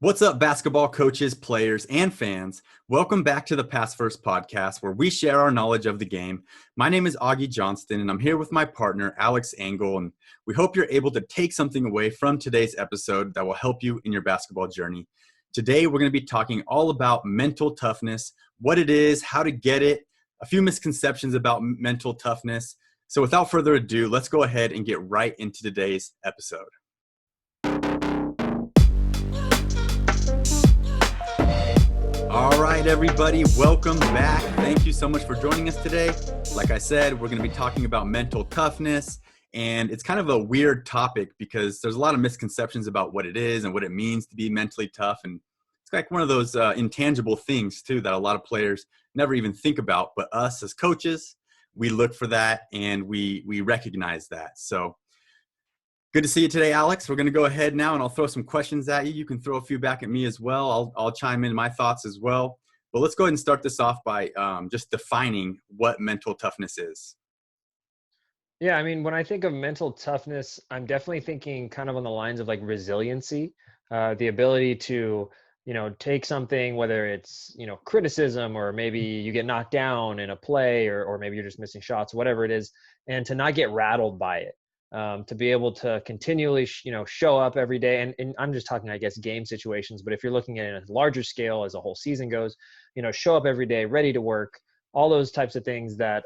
What's up, basketball coaches, players, and fans? Welcome back to the Pass First podcast, where we share our knowledge of the game. My name is Augie Johnston, and I'm here with my partner, Alex Engel, and we hope you're able to take something away from today's episode that will help you in your basketball journey. Today, we're going to be talking all about mental toughness, what it is, how to get it, a few misconceptions about mental toughness. So without further ado, let's go ahead and get right into today's episode. All right, everybody, welcome back. Thank you so much for joining us today. Like I said, we're going to be talking about mental toughness, and it's kind of a weird topic because there's a lot of misconceptions about what it is and what it means to be mentally tough. And it's like one of those intangible things, too, that a lot of players never even think about. But us as coaches, we look for that and we recognize that. So good to see you today, Alex. We're going to go ahead now, and I'll throw some questions at you. You can throw a few back at me as well. I'll chime in my thoughts as well. But let's go ahead and start this off by just defining what mental toughness is. Yeah, I mean, when I think of mental toughness, I'm definitely thinking kind of on the lines of like resiliency, the ability to, take something, whether it's, criticism or maybe you get knocked down in a play or maybe you're just missing shots, whatever it is, and to not get rattled by it. To be able to continually, show up every day. And I'm just talking, I guess, game situations. But if you're looking at it at a larger scale as a whole season goes, show up every day, ready to work, all those types of things that,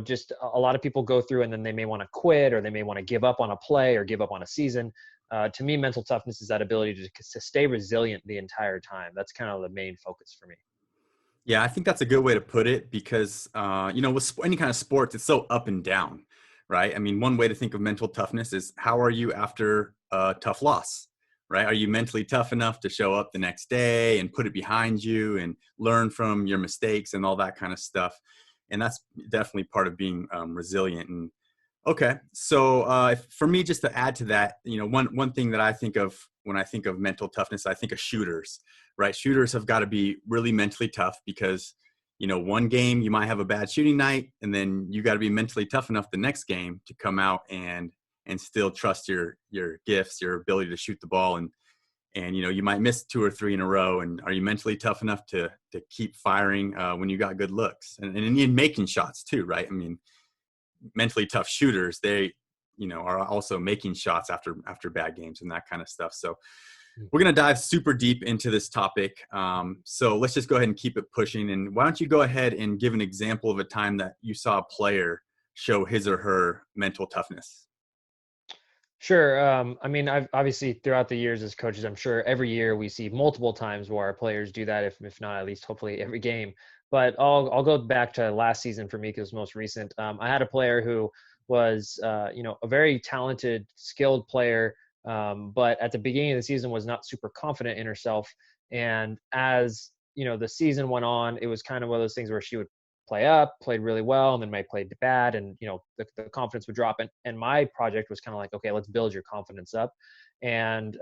just a lot of people go through and then they may want to quit or they may want to give up on a play or give up on a season. To me, mental toughness is that ability to stay resilient the entire time. That's kind of the main focus for me. Yeah, I think that's a good way to put it because, with any kind of sports, it's so up and down, right? I mean, one way to think of mental toughness is how are you after a tough loss, right? Are you mentally tough enough to show up the next day and put it behind you and learn from your mistakes and all that kind of stuff? And that's definitely part of being resilient. And okay, so for me, just to add to that, one thing that I think of when I think of mental toughness, I think of shooters, right? Shooters have got to be really mentally tough because, one game you might have a bad shooting night, and then you got to be mentally tough enough the next game to come out and still trust your gifts, your ability to shoot the ball, and you might miss two or three in a row. And are you mentally tough enough to keep firing when you got good looks and in making shots too, right? I mean, mentally tough shooters, they are also making shots after bad games and that kind of stuff. So we're going to dive super deep into this topic. So let's just go ahead and keep it pushing. And why don't you go ahead and give an example of a time that you saw a player show his or her mental toughness? Sure. I mean, I've obviously throughout the years as coaches, I'm sure every year we see multiple times where our players do that, if not at least hopefully every game. But I'll go back to last season for me because it was most recent. I had a player who was a very talented, skilled player, but at the beginning of the season was not super confident in herself. And as the season went on, it was kind of one of those things where she would played really well, and then might played bad, and the confidence would drop. And my project was kind of like, okay, let's build your confidence up. And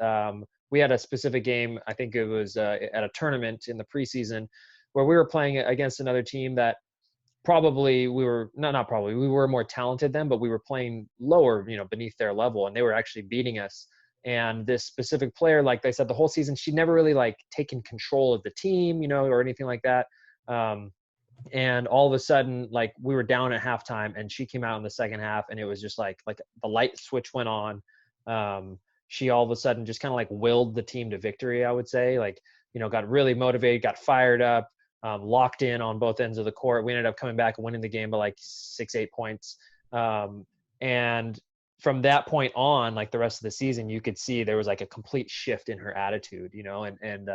we had a specific game, I think it was at a tournament in the preseason, where we were playing against another team that probably we were not probably we were more talented than, but we were playing lower, beneath their level, and they were actually beating us. And this specific player, like I said, the whole season, she'd never really like taken control of the team, or anything like that. And all of a sudden, like, we were down at halftime and she came out in the second half, and it was just like the light switch went on. She all of a sudden just kind of like willed the team to victory, I would say. Like, got really motivated, got fired up, locked in on both ends of the court. We ended up coming back and winning the game by like 6-8 points. And from that point on, like the rest of the season, you could see there was like a complete shift in her attitude, and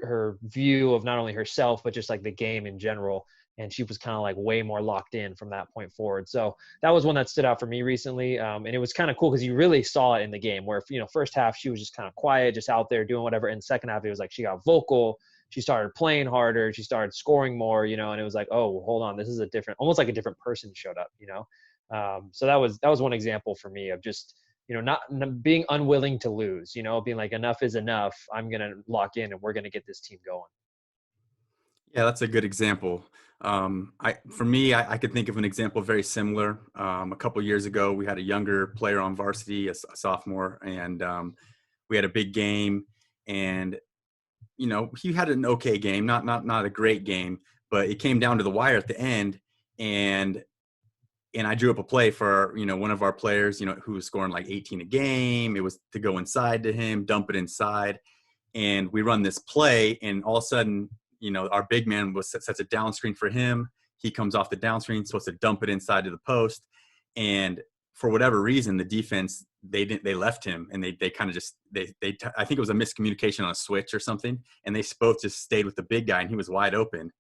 her view of not only herself, but just like the game in general. And she was kind of like way more locked in from that point forward. So that was one that stood out for me recently. And it was kind of cool because you really saw it in the game where, first half she was just kind of quiet, just out there doing whatever. And second half, it was like she got vocal. She started playing harder. She started scoring more, and it was like, oh, hold on, this is almost like a different person showed up, So that was one example for me of just, not being unwilling to lose, being like, enough is enough. I'm going to lock in and we're going to get this team going. Yeah, that's a good example. For me, I could think of an example very similar. A couple years ago, we had a younger player on varsity, a sophomore, and we had a big game. and he had an okay game, not a great game, but it came down to the wire at the end, and I drew up a play for one of our players, who was scoring like 18 a game. It was to go inside to him, dump it inside, and we run this play, and all of a sudden, our big man sets a down screen for him. He comes off the down screen, supposed to dump it inside to the post, and for whatever reason, the defense they left him, and they kind of just I think it was a miscommunication on a switch or something, and they both just stayed with the big guy, and he was wide open.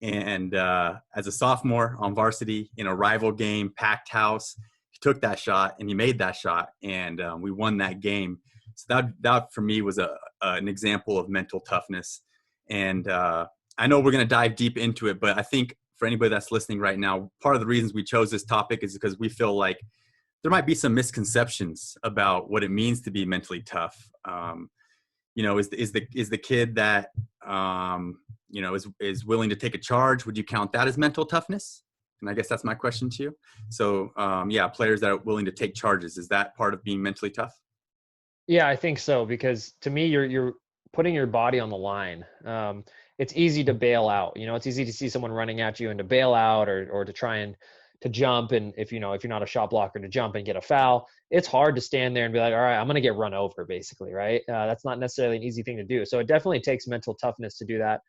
And as a sophomore on varsity in a rival game, packed house, he took that shot and he made that shot, and we won that game. So that for me was an example of mental toughness. And I know we're going to dive deep into it, but I think for anybody that's listening right now, part of the reasons we chose this topic is because we feel like there might be some misconceptions about what it means to be mentally tough. Is the kid that is willing to take a charge? Would you count that as mental toughness? And I guess that's my question to you. So players that are willing to take charges, is that part of being mentally tough? Yeah, I think so, because to me, you're putting your body on the line. It's easy to bail out. It's easy to see someone running at you and to bail out, or to try and to jump. And if you're not a shot blocker, to jump and get a foul. It's hard to stand there and be like, all right, I'm going to get run over, basically, right? That's not necessarily an easy thing to do. So it definitely takes mental toughness to do that.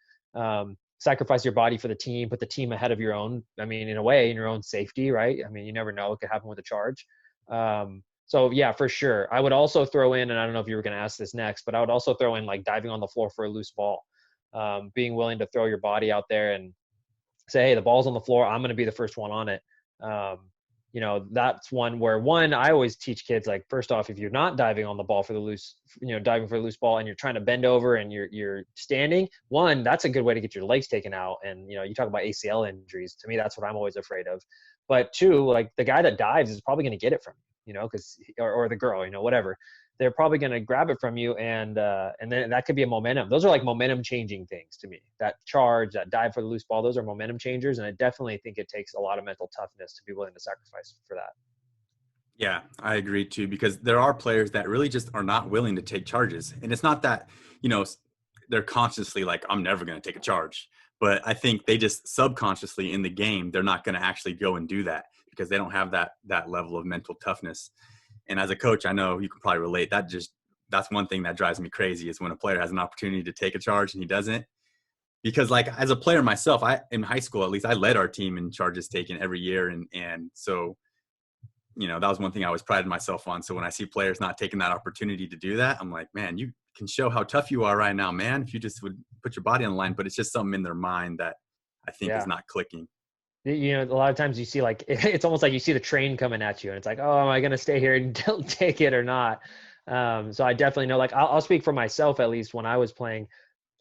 Sacrifice your body for the team, put the team ahead of your own. I mean, in a way, in your own safety, right? I mean, you never know what could happen with a charge. So yeah, for sure. I would also throw in, and I don't know if you were going to ask this next, but I would also throw in like diving on the floor for a loose ball, being willing to throw your body out there and say, hey, the ball's on the floor, I'm going to be the first one on it. That's one where I always teach kids, like, first off, if you're not diving on the ball for the loose, diving for a loose ball, and you're trying to bend over and you're standing, that's a good way to get your legs taken out. And, you talk about ACL injuries. To me, that's what I'm always afraid of. But two, like, the guy that dives is probably going to get it from you, because, or the girl, whatever. They're probably going to grab it from you, and then that could be a momentum. Those are like momentum changing things to me. That charge, that dive for the loose ball, those are momentum changers, and I definitely think it takes a lot of mental toughness to be willing to sacrifice for that. Yeah, I agree too, because there are players that really just are not willing to take charges, and it's not that they're consciously like, I'm never going to take a charge, but I think they just subconsciously in the game, they're not going to actually go and do that because they don't have that level of mental toughness. And as a coach, I know you can probably relate. That's one thing that drives me crazy is when a player has an opportunity to take a charge and he doesn't. Because like as a player myself, in high school, at least I led our team in charges taken every year. And so, that was one thing I always prided myself on. So when I see players not taking that opportunity to do that, I'm like, man, you can show how tough you are right now, man, if you just would put your body on the line. But it's just something in their mind that I think is Yeah. not clicking. A lot of times you see, like, it's almost like you see the train coming at you and it's like, oh, am I going to stay here and don't take it or not? So I definitely know, like, I'll speak for myself. At least when I was playing,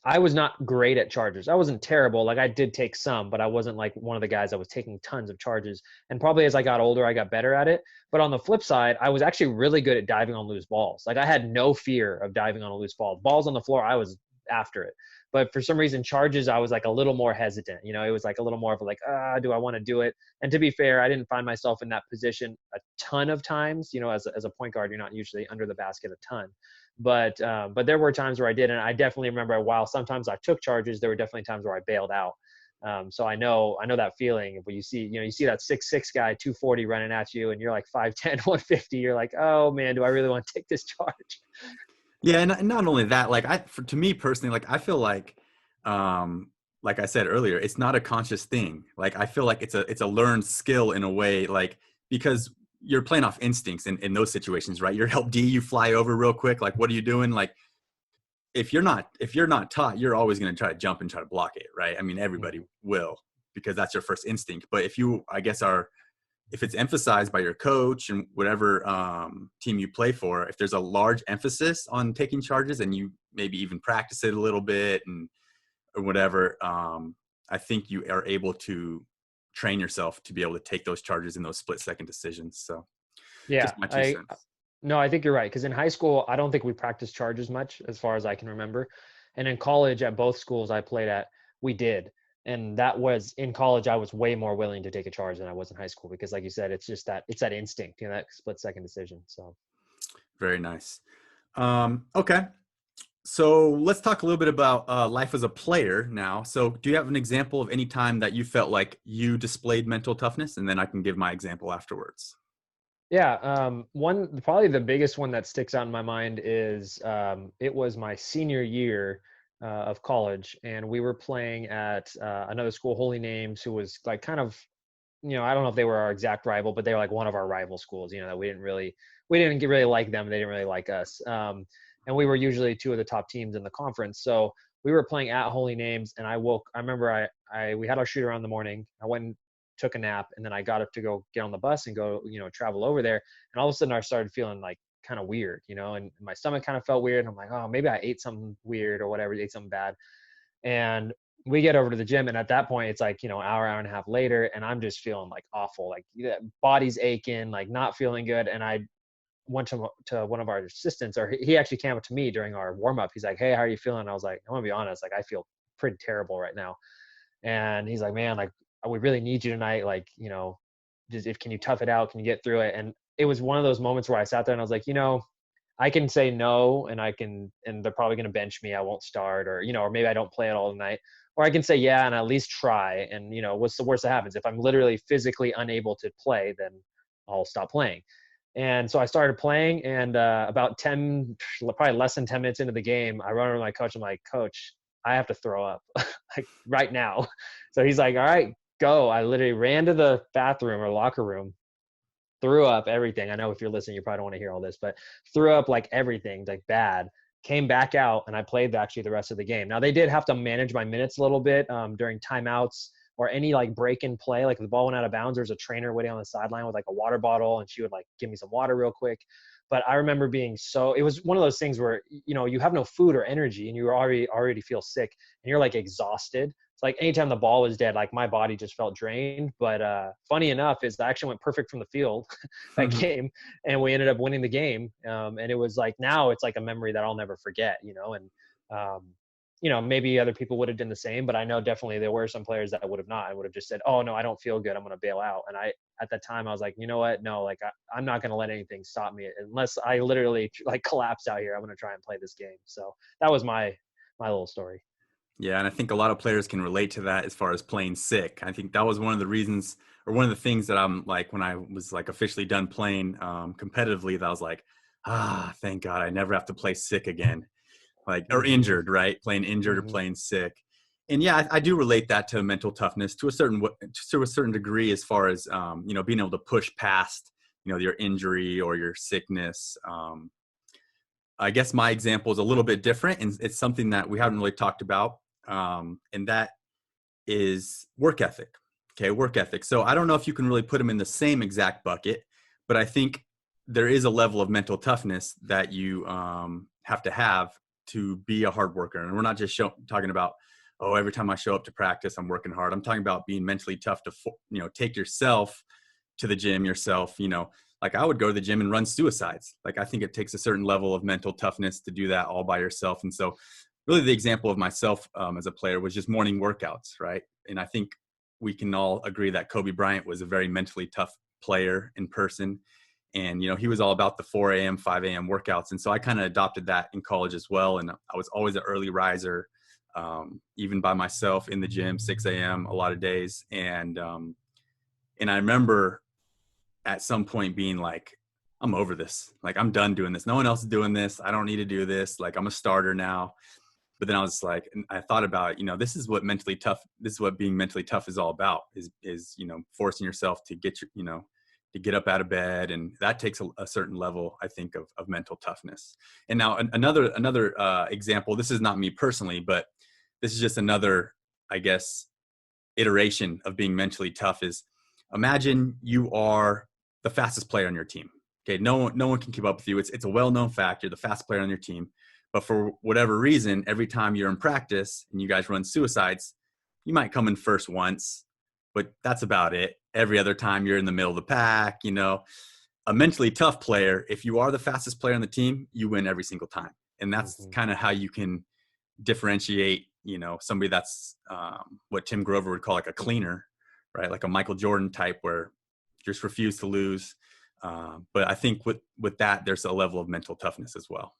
I was not great at charges. I wasn't terrible. Like, I did take some, but I wasn't like one of the guys that was taking tons of charges. And probably as I got older, I got better at it. But on the flip side, I was actually really good at diving on loose balls. Like, I had no fear of diving on a loose ball. Balls on the floor, I was after it. But for some reason, charges, I was like a little more hesitant. It was like a little more of like, do I want to do it? And to be fair, I didn't find myself in that position a ton of times. As a point guard, you're not usually under the basket a ton. But there were times where I did, and I definitely remember, while sometimes I took charges, there were definitely times where I bailed out. So I know that feeling. When you see that 6'6" guy, 240 running at you, and you're like 5'10", 150, you're like, oh man, do I really want to take this charge? Yeah, and not only that, like to me personally, like I feel like I said earlier, it's not a conscious thing. Like I feel like it's a learned skill in a way, like because you're playing off instincts in those situations, right? You're help D, you fly over real quick. Like, what are you doing? Like, if you're not taught, you're always going to try to jump and try to block it, right? I mean, everybody will because that's your first instinct. But if you, I guess, if it's emphasized by your coach and whatever team you play for, if there's a large emphasis on taking charges and you maybe even practice it a little bit or whatever, I think you are able to train yourself to be able to take those charges in those split-second decisions. So Yeah, just my 2 cents. no, I think you're right. Because in high school, I don't think we practiced charges much, as far as I can remember. And in college, at both schools I played at, we did. And that was in college, I was way more willing to take a charge than I was in high school, because, like you said, it's that instinct, that split second decision. So Very nice. Okay. So let's talk a little bit about life as a player now. So do you have an example of any time that you felt like you displayed mental toughness? And then I can give my example afterwards. Yeah, one probably the biggest one that sticks out in my mind is it was my senior year of college, and we were playing at another school, Holy Names, who was like kind of, I don't know if they were our exact rival, but they were like one of our rival schools. That we didn't really like them, they didn't really like us, and we were usually two of the top teams in the conference. So we were playing at Holy Names, and I remember we had our shoot around in the morning. I went and took a nap, and then I got up to go get on the bus and go, travel over there. And all of a sudden I started feeling like kind of weird, and my stomach kind of felt weird. And I'm like, oh, maybe I ate something weird or whatever, ate something bad. And we get over to the gym, and at that point it's like, hour and a half later, and I'm just feeling like awful, like body's aching, like not feeling good. And I went to one of our assistants, or he actually came up to me during our warm up. He's like, hey, how are you feeling? And I was like, I'm gonna be honest, like I feel pretty terrible right now. And he's like, man, like we really need you tonight, like, just if can you tough it out, can you get through it? And it was one of those moments where I sat there and I was like, I can say no, and they're probably going to bench me, I won't start, or maybe I don't play it all night. Or I can say yeah and at least try, and what's the worst that happens? If I'm literally physically unable to play, then I'll stop playing. And so I started playing, and about 10, probably less than 10 minutes into the game, I run over to my coach. I'm like, coach, I have to throw up like right now. So he's like, all right, go. I literally ran to the bathroom or locker room, threw up everything. I know if you're listening, you probably don't want to hear all this, but threw up like everything, like bad. Came back out, and I played actually the rest of the game. Now they did have to manage my minutes a little bit during timeouts or any like break in play. Like if the ball went out of bounds, there's a trainer waiting on the sideline with like a water bottle, and she would like give me some water real quick. But I remember it was one of those things where, you have no food or energy, and you already feel sick, and you're like exhausted. It's like anytime the ball was dead, like my body just felt drained. But funny enough is I actually went perfect from the field that game, and we ended up winning the game. And it was like, now it's like a memory that I'll never forget, and um, maybe other people would have done the same, but I know definitely there were some players that would have not. I would have just said, oh no, I don't feel good, I'm going to bail out. And at that time I was like, you know what? No, like I'm not going to let anything stop me unless I literally like collapse out here. I'm going to try and play this game. So that was my little story. Yeah, and I think a lot of players can relate to that as far as playing sick. I think that was one of the reasons, or one of the things that I'm like, when I was like officially done playing competitively, that I was like, thank God I never have to play sick again, like, or Hmm. injured, right? Playing injured or Hmm. playing sick. And yeah, I do relate that to mental toughness to a certain degree, as far as being able to push past your injury or your sickness. I guess my example is a little bit different, and it's something that we haven't really talked about, and that is work ethic. Okay, work ethic. So I don't know if you can really put them in the same exact bucket, but I think there is a level of mental toughness that you have to be a hard worker. And we're not just talking about, oh, every time I show up to practice, I'm working hard. I'm talking about being mentally tough to, take yourself to the gym yourself. Like I would go to the gym and run suicides. Like I think it takes a certain level of mental toughness to do that all by yourself. And so really the example of myself as a player was just morning workouts, right? And I think we can all agree that Kobe Bryant was a very mentally tough player in person. And, he was all about the 4 a.m., 5 a.m. workouts. And so I kind of adopted that in college as well. And I was always an early riser, even by myself in the gym, 6 a.m. a lot of days. And I remember at some point being like, I'm over this. Like, I'm done doing this. No one else is doing this. I don't need to do this. Like, I'm a starter now. But then I was like, and I thought about, this is what being mentally tough is all about, is forcing yourself to to get up out of bed. And that takes a certain level, I think, of mental toughness. And now another example, this is not me personally, but this is just another, I guess, iteration of being mentally tough is, imagine you are the fastest player on your team. Okay, no one can keep up with you. It's a well-known fact. You're the fastest player on your team. But for whatever reason, every time you're in practice and you guys run suicides, you might come in first once, but that's about it. Every other time you're in the middle of the pack. A mentally tough player, if you are the fastest player on the team, you win every single time. And that's Hmm. kind of how you can differentiate, somebody that's what Tim Grover would call like a cleaner, right? Like a Michael Jordan type, where just refuse to lose. But I think with that, there's a level of mental toughness as well.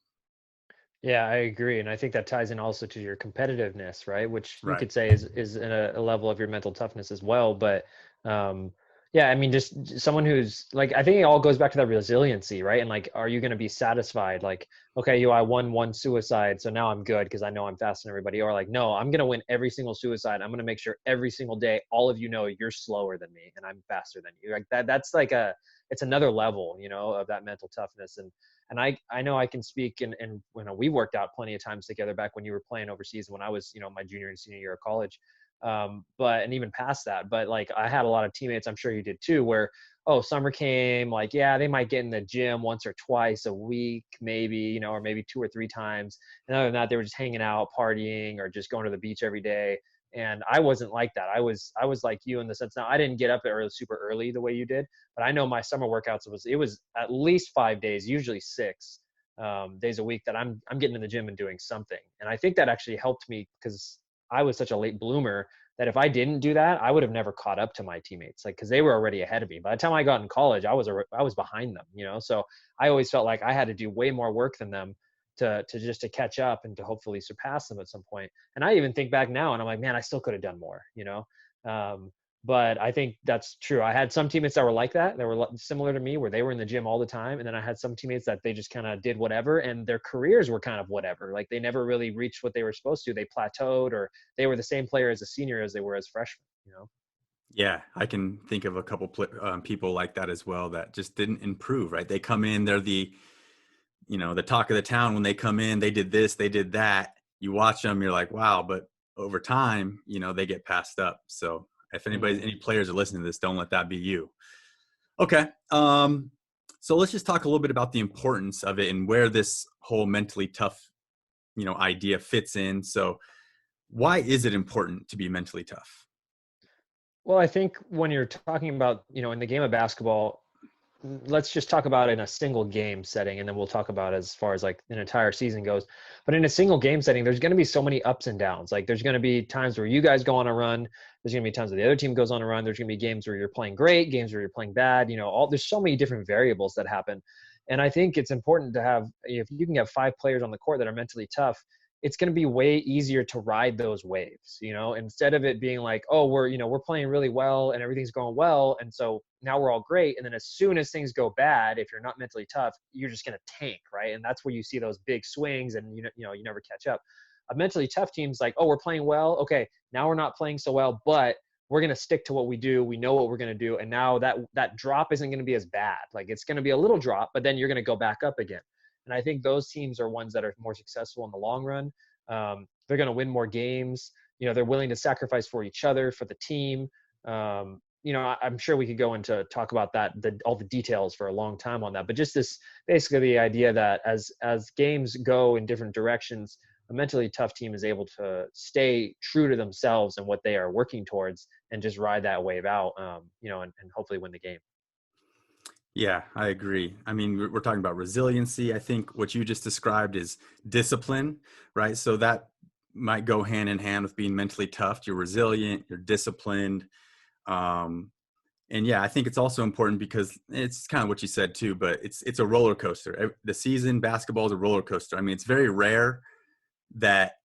Yeah, I agree, and I think that ties in also to your competitiveness, right? Which you Right. could say is in a level of your mental toughness as well. But um, yeah, I mean, just someone who's like, I think it all goes back to that resiliency, right? And like, are you going to be satisfied? Like, okay, I won one suicide, so now I'm good because I know I'm faster than everybody. Or like, no, I'm going to win every single suicide. I'm going to make sure every single day, all of you know you're slower than me and I'm faster than you. Like that, that's like it's another level, of that mental toughness. And I know I can speak, and when we worked out plenty of times together back when you were playing overseas, when I was, my junior and senior year of college. But and even past that, but like I had a lot of teammates, I'm sure you did too, where oh, summer came, like yeah, they might get in the gym once or twice a week, maybe, or maybe 2 or 3 times. And other than that, they were just hanging out, partying, or just going to the beach every day. And I wasn't like that. I was like you in the sense, now I didn't get up early, super early the way you did, but I know my summer workouts it was at least 5 days, usually 6 days a week that I'm getting in the gym and doing something. And I think that actually helped me because I was such a late bloomer that if I didn't do that, I would have never caught up to my teammates, like because they were already ahead of me. By the time I got in college, I was behind them. So I always felt like I had to do way more work than them to just to catch up and to hopefully surpass them at some point. And I even think back now and I'm like, man, I still could have done more. Um, but I think that's true. I had some teammates that were like that were similar to me, where they were in the gym all the time, and then I had some teammates that they just kind of did whatever, and their careers were kind of whatever. Like they never really reached what they were supposed to. They plateaued, or they were the same player as a senior as they were as freshmen. Yeah, I can think of a couple people like that as well that just didn't improve. Right? They come in, they're the talk of the town. When they come in, they did this, they did that. You watch them, you're like, wow. But over time, they get passed up. So if Hmm. any players are listening to this, don't let that be you. Okay. So let's just talk a little bit about the importance of it and where this whole mentally tough, idea fits in. So why is it important to be mentally tough? Well, I think when you're talking about, in the game of basketball, let's just talk about in a single game setting, and then we'll talk about as far as like an entire season goes. But in a single game setting, there's going to be so many ups and downs. Like there's going to be times where you guys go on a run, there's going to be times where the other team goes on a run, there's going to be games where you're playing great, games where you're playing bad, all there's so many different variables that happen. And I think it's important to have, if you can have 5 players on the court that are mentally tough, it's going to be way easier to ride those waves, instead of it being like, oh, we're playing really well and everything's going well, and so now we're all great, and then as soon as things go bad, if you're not mentally tough, you're just going to tank, right? And that's where you see those big swings, and you never catch up. A mentally tough team's like, oh, we're playing well, okay, now we're not playing so well, but we're going to stick to what we do, we know what we're going to do, and now that drop isn't going to be as bad. Like it's going to be a little drop, but then you're going to go back up again. And I think those teams are ones that are more successful in the long run. They're going to win more games. They're willing to sacrifice for each other, for the team. I'm sure we could go into talk about that, all the details for a long time on that. But just this, basically the idea that as games go in different directions, a mentally tough team is able to stay true to themselves and what they are working towards, and just ride that wave out, and hopefully win the game. Yeah, I agree. I mean, we're talking about resiliency. I think what you just described is discipline, right? So that might go hand in hand with being mentally tough. You're resilient, you're disciplined. Um, and yeah, I think it's also important because it's kind of what you said too, but it's a roller coaster. The season basketball is a roller coaster. I mean, it's very rare that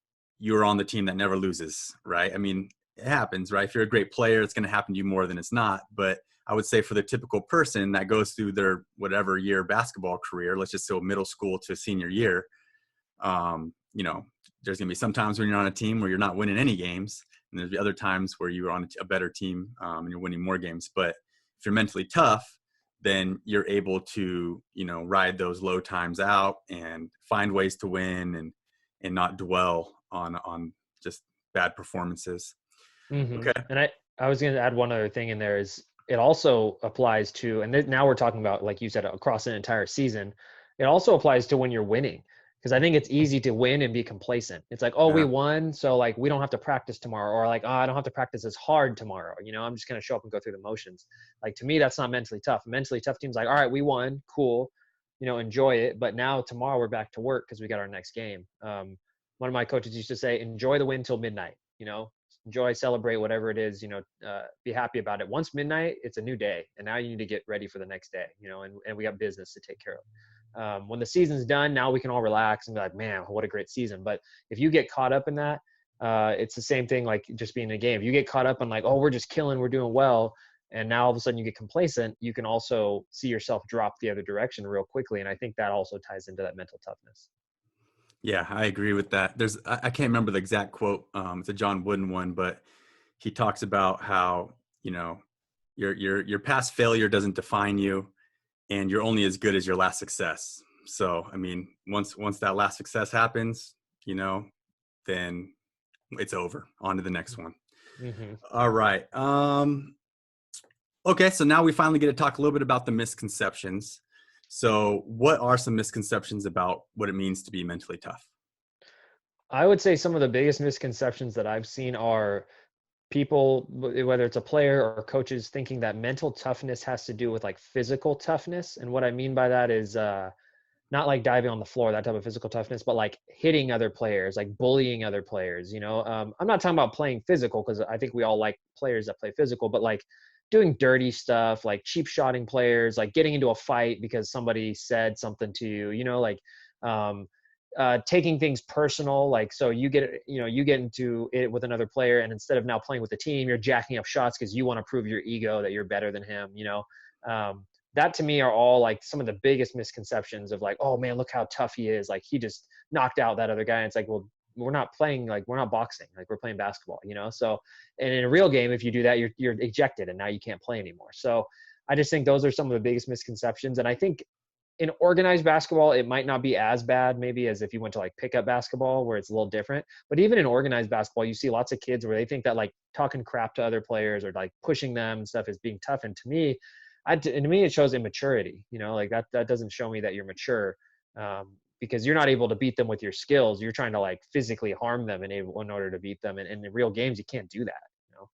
you're on the team that never loses, right? I mean, it happens, right? If you're a great player, it's going to happen to you more than it's not. But I would say for the typical person that goes through their whatever year basketball career, let's just say middle school to senior year, um, you know, there's going to be some times when you're on a team where you're not winning any games, and there's other times where you're on a better team, and you're winning more games. But if you're mentally tough, then you're able to, ride those low times out and find ways to win and not dwell on just bad performances. Okay. And I was going to add one other thing in there is it also applies to, and now we're talking about, like you said, across an entire season. It also applies to when you're winning, because I think it's easy to win and be complacent. It's like, oh, we Yeah. won, so like we don't have to practice tomorrow, or like, oh, I don't have to practice as hard tomorrow. I'm just going to show up and go through the motions. Like to me, that's not mentally tough. A mentally tough team's like, all right, we won, cool, enjoy it, but now tomorrow we're back to work because we got our next game. One of my coaches used to say, enjoy the win till midnight. Enjoy, celebrate, whatever it is, be happy about it. Once midnight, it's a new day. And now you need to get ready for the next day, and we got business to take care of. When the season's done, now we can all relax and be like, man, what a great season. But if you get caught up in that, it's the same thing like just being in a game. If you get caught up in like, oh, we're just killing, we're doing well, and now all of a sudden you get complacent, you can also see yourself drop the other direction real quickly. And I think that also ties into that mental toughness. Yeah, I agree with that. I can't remember the exact quote. It's a John Wooden one, but he talks about how, you know, your past failure doesn't define you, and you're only as good as your last success. So, I mean, once that last success happens, you know, then it's over. On to the next one. Mm-hmm. All right. Okay, so now we finally get to talk a little bit about the misconceptions. So, what are some misconceptions about what it means to be mentally tough? I would say some of the biggest misconceptions that I've seen are people, whether it's a player or coaches, thinking that mental toughness has to do with like physical toughness. And what I mean by that is not like diving on the floor, that type of physical toughness, but like hitting other players, like bullying other players. I'm not talking about playing physical because I think we all like players that play physical, but like doing dirty stuff, like cheap shotting players, like getting into a fight because somebody said something to you, um, taking things personal. Like, so you get into it with another player, and instead of now playing with the team, you're jacking up shots because you want to prove your ego that you're better than him. That to me are all like some of the biggest misconceptions of like, oh man, look how tough he is. Like he just knocked out that other guy. And it's like, well, we're not playing, like we're not boxing, like we're playing basketball. So, and in a real game, if you do that, you're ejected and now you can't play anymore. So I just think those are some of the biggest misconceptions. And I think in organized basketball, it might not be as bad maybe as if you went to like pickup basketball where it's a little different. But even in organized basketball, you see lots of kids where they think that like talking crap to other players or like pushing them and stuff is being tough. And to me, it shows immaturity. Like that doesn't show me that you're mature, because you're not able to beat them with your skills. You're trying to like physically harm them in order to beat them. And in real games, you can't do that.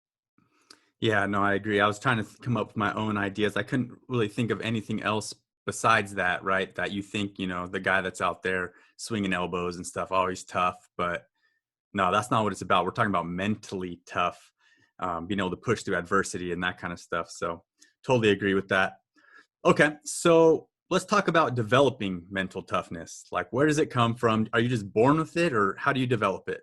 Yeah, no, I agree. I was trying to come up with my own ideas. I couldn't really think of anything else besides that, right? That you think, the guy that's out there swinging elbows and stuff, always tough. But no, that's not what it's about. We're talking about mentally tough, being able to push through adversity and that kind of stuff. So totally agree with that. Okay, so let's talk about developing mental toughness. Like, where does it come from? Are you just born with it, or how do you develop it?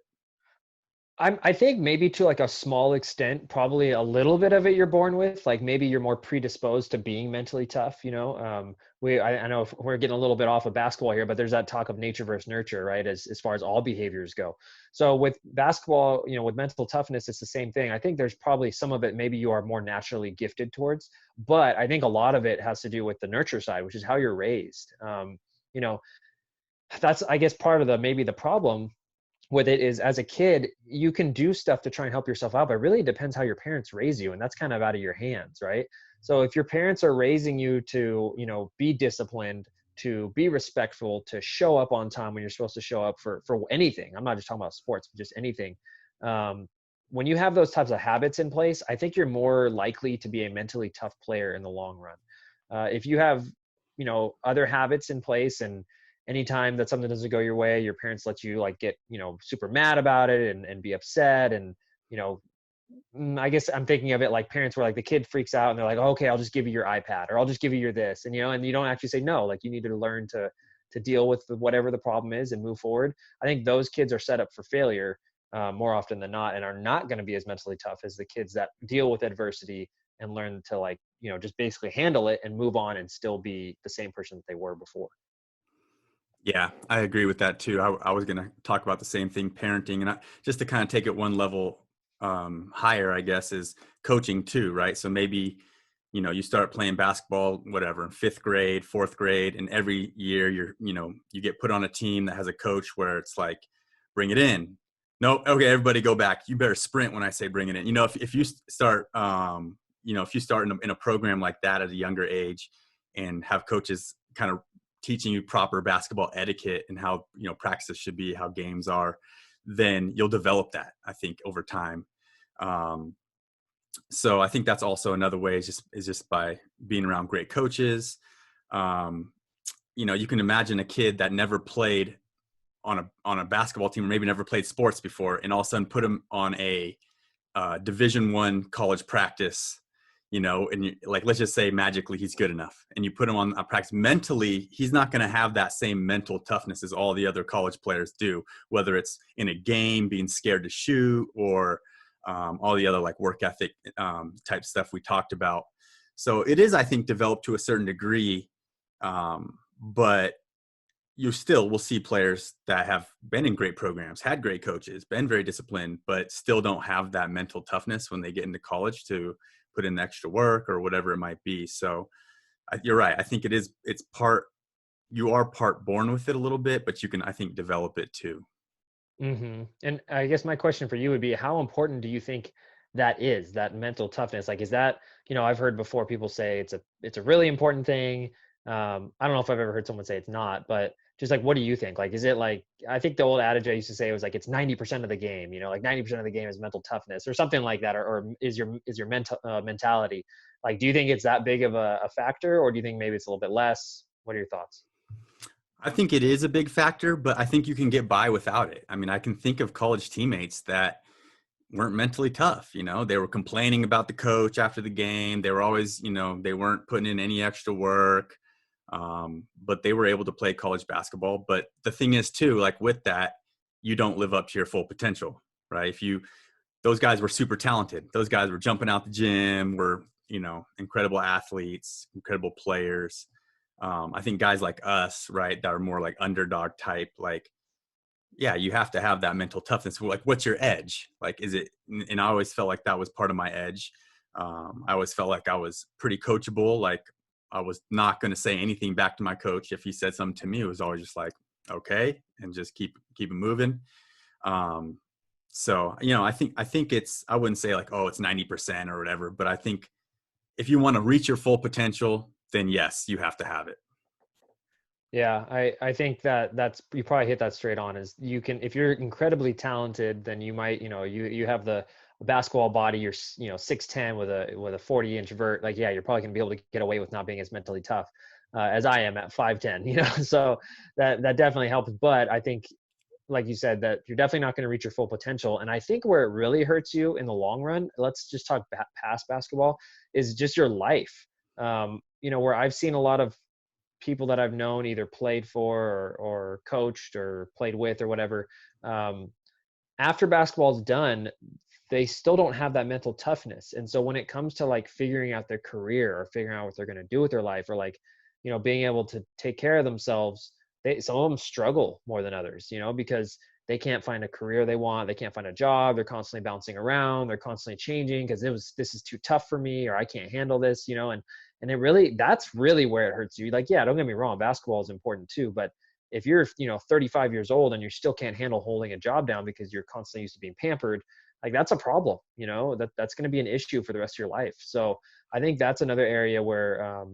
I think maybe to like a small extent, probably a little bit of it you're born with. Like maybe you're more predisposed to being mentally tough. I know we're getting a little bit off of basketball here, but there's that talk of nature versus nurture, right? As far as all behaviors go. So with basketball, with mental toughness, it's the same thing. I think there's probably some of it maybe you are more naturally gifted towards, but I think a lot of it has to do with the nurture side, which is how you're raised. You know, that's I guess part of the maybe the problem with it is as a kid you can do stuff to try and help yourself out, but really it depends how your parents raise you, and that's kind of out of your hands, right? So if your parents are raising you to be disciplined, to be respectful, to show up on time when you're supposed to show up for anything, I'm not just talking about sports but just anything, um, when you have those types of habits in place, I think you're more likely to be a mentally tough player in the long run. If you have other habits in place, and anytime that something doesn't go your way, your parents let you like get super mad about it and be upset, and you know I guess I'm thinking of it like parents where like the kid freaks out and they're like, oh, okay, I'll just give you your iPad, or I'll just give you your this, and you don't actually say no. Like you need to learn to deal with whatever the problem is and move forward. I think those kids are set up for failure more often than not, and are not going to be as mentally tough as the kids that deal with adversity and learn to like just basically handle it and move on and still be the same person that they were before. Yeah, I agree with that too. I was going to talk about the same thing, parenting, and just to kind of take it one level higher, I guess, is coaching too, right? So maybe you start playing basketball, whatever, in fifth grade, fourth grade, and every year you get put on a team that has a coach where it's like, bring it in. No, okay, everybody go back. You better sprint when I say bring it in. If you start, if you start in a program like that at a younger age, and have coaches kind of teaching you proper basketball etiquette and how practices should be, how games are, then you'll develop that, I think, over time. Um, so I think that's also another way is just by being around great coaches. Um, you can imagine a kid that never played on a basketball team, or maybe never played sports before, and all of a sudden put him on a Division I college practice. and like, let's just say magically he's good enough, and you put him on a practice, mentally he's not going to have that same mental toughness as all the other college players do, whether it's in a game being scared to shoot, or all the other like work ethic type stuff we talked about. So it is, I think, developed to a certain degree, but you still will see players that have been in great programs, had great coaches, been very disciplined, but still don't have that mental toughness when they get into college to put in extra work or whatever it might be. So you're right. I think you are part born with it a little bit, but you can, I think, develop it too. And I guess my question for you would be, how important do you think that is, that mental toughness? Like, is that, I've heard before people say it's a really important thing. I don't know if I've ever heard someone say it's not, but just like, what do you think? Like, is it like, I think the old adage I used to say was like, it's 90% of the game, like 90% of the game is mental toughness or something like that, or is your mental mentality. Like, do you think it's that big of a factor, or do you think maybe it's a little bit less? What are your thoughts? I think it is a big factor, but I think you can get by without it. I mean, I can think of college teammates that weren't mentally tough. They were complaining about the coach after the game. They were always, they weren't putting in any extra work, but they were able to play college basketball. But the thing is too, like with that, you don't live up to your full potential, right? Those guys were super talented. Those guys were jumping out the gym, were, incredible athletes, incredible players. I think guys like us, right, that are more like underdog type, like, yeah, you have to have that mental toughness. Like, what's your edge? Like, is it? And I always felt like that was part of my edge. I always felt like I was pretty coachable. Like, I was not going to say anything back to my coach. If he said something to me, it was always just like, okay, and just keep it moving. So, I think I wouldn't say like, oh, it's 90% or whatever, but I think if you want to reach your full potential, then yes, you have to have it. Yeah, I think that's, you probably hit that straight on. Is you can, if you're incredibly talented, then you might, you have the basketball body, you're 6'10" with a 40-inch vert. Like, yeah, you're probably gonna be able to get away with not being as mentally tough as I am at 5'10", so that definitely helps. But I think, like you said, that you're definitely not going to reach your full potential. And I think where it really hurts you in the long run, let's just talk past basketball, is just your life. Where I've seen a lot of people that I've known either played for or coached or played with or whatever, after basketball's done, they still don't have that mental toughness. And so when it comes to like figuring out their career or figuring out what they're going to do with their life, or like, being able to take care of themselves, some of them struggle more than others, because they can't find a career they want. They can't find a job. They're constantly bouncing around. They're constantly changing because this is too tough for me, or I can't handle this, and that's really where it hurts you. Like, yeah, don't get me wrong, basketball is important too, but if you're, 35 years old and you still can't handle holding a job down because you're constantly used to being pampered, like that's a problem, that's going to be an issue for the rest of your life. So I think that's another area where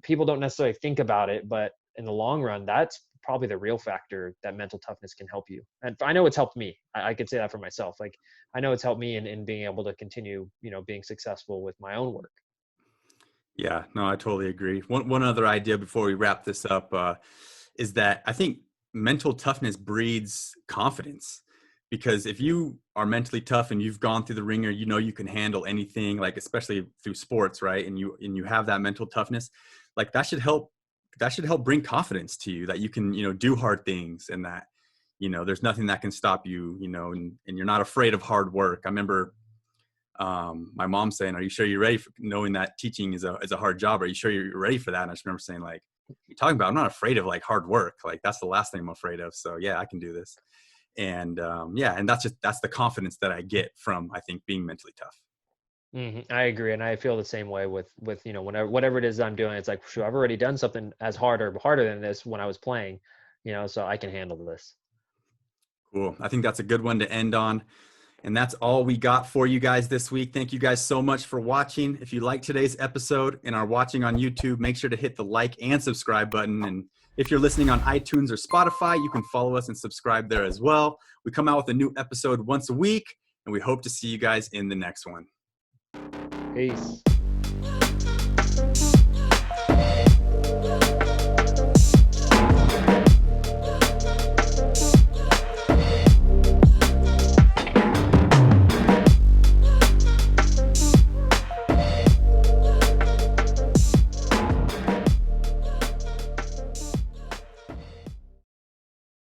people don't necessarily think about it, but in the long run, that's probably the real factor that mental toughness can help you. And I know it's helped me. I could say that for myself. Like, I know it's helped me in being able to continue, being successful with my own work. Yeah, no, I totally agree. One other idea before we wrap this up is that I think mental toughness breeds confidence, because if you are mentally tough and you've gone through the ringer, you can handle anything, like especially through sports, right? And you have that mental toughness, like that should help bring confidence to you, that you can, do hard things, and that, there's nothing that can stop you, and you're not afraid of hard work. I remember my mom saying, "Are you sure you're ready for knowing that teaching is a hard job? Are you sure you're ready for that?" And I just remember saying, like, "What are you talking about? I'm not afraid of like hard work. Like that's the last thing I'm afraid of. So yeah, I can do this." And yeah, and that's the confidence that I get from, I think, being mentally tough. I agree, and I feel the same way with whatever it is I'm doing. It's like, sure, I've already done something as hard or harder than this when I was playing, so I can handle this. Cool. I think that's a good one to end on. And that's all we got for you guys this week. Thank you guys so much for watching. If you like today's episode and are watching on YouTube, make sure to hit the like and subscribe button. And if you're listening on iTunes or Spotify, you can follow us and subscribe there as well. We come out with a new episode once a week, and we hope to see you guys in the next one. Peace.